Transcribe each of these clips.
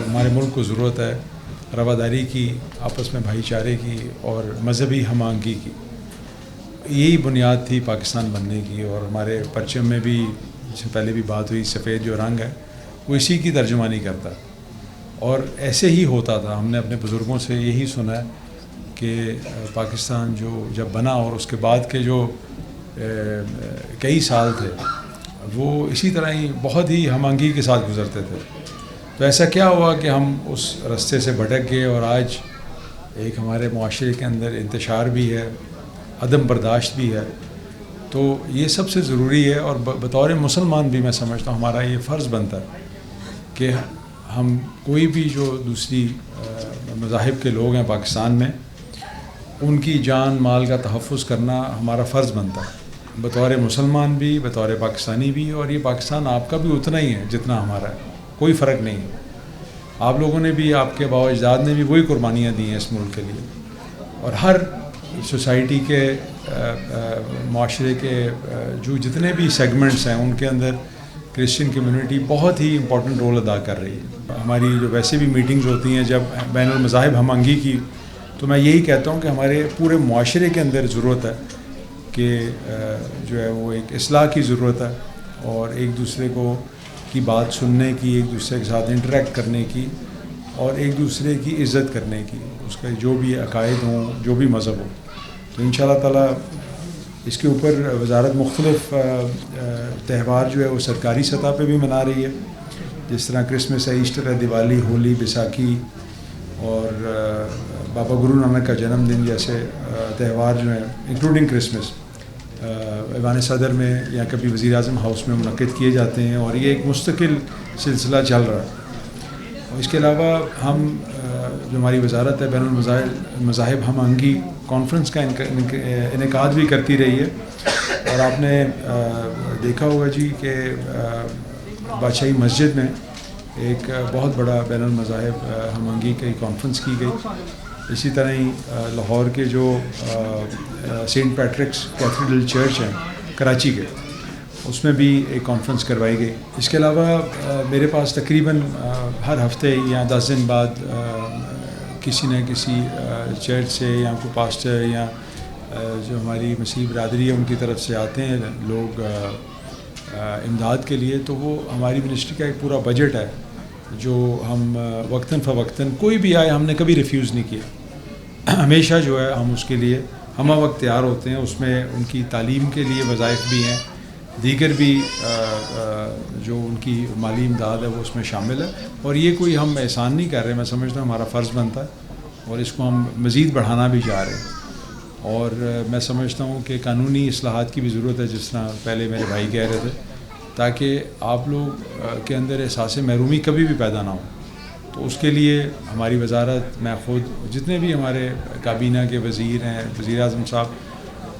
ہمارے ملک کو ضرورت ہے رواداری کی، آپس میں بھائی چارے کی اور مذہبی ہم آہنگی کی. یہی بنیاد تھی پاکستان بننے کی. اور ہمارے پرچم میں بھی جس سے پہلے بھی بات ہوئی، سفید جو رنگ ہے وہ اسی کی ترجمانی کرتا ہے. اور ایسے ہی ہوتا تھا. ہم نے اپنے بزرگوں سے یہی سنا ہے کہ پاکستان جو جب بنا اور اس کے بعد کے جو کئی سال تھے وہ اسی طرح ہی بہت ہی ہم آہنگی کے ساتھ گزرتے تھے. تو ایسا کیا ہوا کہ ہم اس رستے سے بھٹک گئے اور آج ایک ہمارے معاشرے کے اندر انتشار بھی ہے، عدم برداشت بھی ہے. تو یہ سب سے ضروری ہے. اور بطور مسلمان بھی میں سمجھتا ہوں ہمارا یہ فرض بنتا ہے کہ ہم کوئی بھی جو دوسری مذاہب کے لوگ ہیں پاکستان میں، ان کی جان مال کا تحفظ کرنا ہمارا فرض بنتا ہے بطور مسلمان بھی، بطور پاکستانی بھی. اور یہ پاکستان آپ کا بھی اتنا ہی ہے جتنا ہمارا ہے، کوئی فرق نہیں ہے. آپ لوگوں نے بھی، آپ کے آباء و اجداد نے بھی وہی قربانیاں دی ہیں اس ملک کے لیے. اور ہر سوسائٹی کے معاشرے کے جو جتنے بھی سیگمنٹس ہیں ان کے اندر کرسچن کمیونٹی بہت ہی امپورٹنٹ رول ادا کر رہی ہے. ہماری جو ویسے بھی میٹنگز ہوتی ہیں جب بین المذاہب ہم آہنگی کی، تو میں یہی کہتا ہوں کہ ہمارے پورے معاشرے کے اندر ضرورت ہے کہ جو ہے وہ ایک اصلاح کی ضرورت ہے، اور ایک دوسرے کو کی بات سننے کی، ایک دوسرے کے ساتھ انٹریکٹ کرنے کی، اور ایک دوسرے کی عزت کرنے کی، اس کا جو بھی عقائد ہوں، جو بھی مذہب ہو. تو انشاءاللہ تعالیٰ اس کے اوپر وزارت مختلف تہوار جو ہے وہ سرکاری سطح پہ بھی منا رہی ہے، جس طرح کرسمس ہے، ایسٹر ہے، دیوالی، ہولی، بیساکھی اور بابا گرو نانک کا جنم دن جیسے تہوار جو ہیں انکلوڈنگ کرسمس ایوان صدر میں یا کبھی وزیر اعظم ہاؤس میں منعقد کیے جاتے ہیں. اور یہ ایک مستقل سلسلہ چل رہا ہے. اور اس کے علاوہ ہم جو ہماری وزارت ہے بین المذاہب ہم آہنگی کانفرنس کا انعقاد بھی کرتی رہی ہے. اور آپ نے دیکھا ہوگا جی کہ بادشاہی مسجد میں ایک بہت بڑا بین المذاہب ہم آہنگی کی کانفرنس کی گئی. اسی طرح ہی لاہور کے جو سینٹ پیٹرکس کیتھیڈرل چرچ ہیں کراچی کے، اس میں بھی ایک کانفرنس کروائی گئی. اس کے علاوہ میرے پاس تقریباً ہر ہفتے یا 10 دن بعد کسی نہ کسی چرچ سے یا کوئی پاسٹر یا جو ہماری مسیحی برادری ہے ان کی طرف سے آتے ہیں لوگ امداد کے لیے. تو وہ ہماری منسٹری کا ایک پورا بجٹ ہے جو ہم وقتاً فوقتاً کوئی بھی آئے ہم نے کبھی ریفیوز نہیں کیا. ہمیشہ جو ہے ہم اس کے لیے ہمہ وقت تیار ہوتے ہیں. اس میں ان کی تعلیم کے لیے وظائف بھی ہیں، دیگر بھی جو ان کی مالی امداد ہے وہ اس میں شامل ہے. اور یہ کوئی ہم احسان نہیں کر رہے، میں سمجھتا ہوں ہمارا فرض بنتا ہے اور اس کو ہم مزید بڑھانا بھی چاہ رہے ہیں. اور میں سمجھتا ہوں کہ قانونی اصلاحات کی بھی ضرورت ہے، جس طرح پہلے میرے بھائی کہہ رہے تھے، تاکہ آپ لوگ کے اندر احساس محرومی کبھی بھی پیدا نہ ہو. تو اس کے لیے ہماری وزارت، میں خود، جتنے بھی ہمارے کابینہ کے وزیر ہیں، وزیر اعظم صاحب،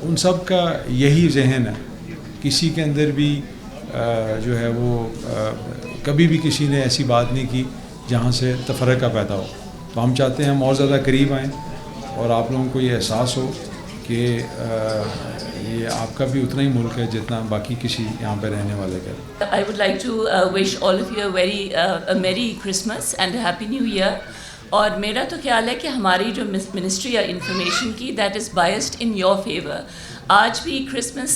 ان سب کا یہی ذہن ہے. کسی کے اندر بھی جو ہے وہ کبھی بھی کسی نے ایسی بات نہیں کی جہاں سے تفرقہ پیدا ہو. تو ہم چاہتے ہیں ہم اور زیادہ قریب آئیں اور آپ لوگوں کو یہ احساس ہو کہ یہ آپ کا بھی اتنا ہی ملک ہے جتنا باقی کسی یہاں پہ رہنے والے کا. I would like to wish all of you a merry Christmas and a happy new year. اور میرا تو خیال ہے کہ ہماری جو منسٹری ہے انفارمیشن کی، that is biased in your favor. آج بھی کرسمس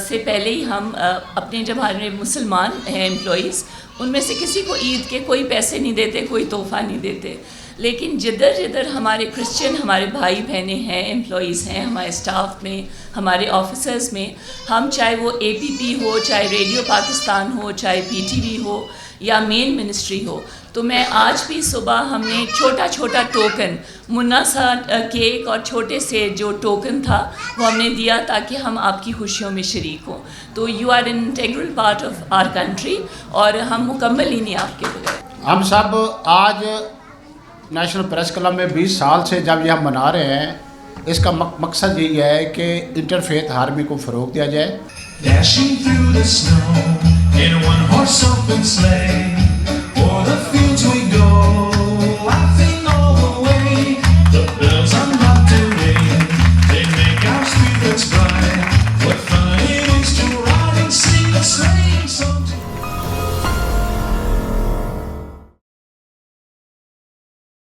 سے پہلے ہی ہم اپنے جب ہمارے مسلمان ہیں امپلائیز، ان میں سے کسی کو عید کے کوئی پیسے نہیں دیتے، کوئی تحفہ نہیں دیتے. لیکن جدھر جدھر ہمارے کرسچن ہمارے بھائی بہنیں ہیں، امپلائیز ہیں ہمارے اسٹاف میں، ہمارے آفیسرز میں، ہم چاہے وہ اے پی پی ہو، چاہے ریڈیو پاکستان ہو، چاہے پی ٹی وی ہو یا مین منسٹری ہو، تو میں آج بھی صبح ہم نے چھوٹا چھوٹا ٹوکن، منا سا کیک اور چھوٹے سے جو ٹوکن تھا وہ ہم نے دیا تاکہ ہم آپ کی خوشیوں میں شریک ہوں. تو you are an integral part of our country اور ہم مکمل ہی نہیں آپ کے بغیر. ہم سب آج نیشنل پریس کلب میں 20 سال سے جب یہ ہم منا رہے ہیں، اس کا مقصد یہی ہے کہ انٹرفیتھ ہارمنی کو فروغ دیا جائے.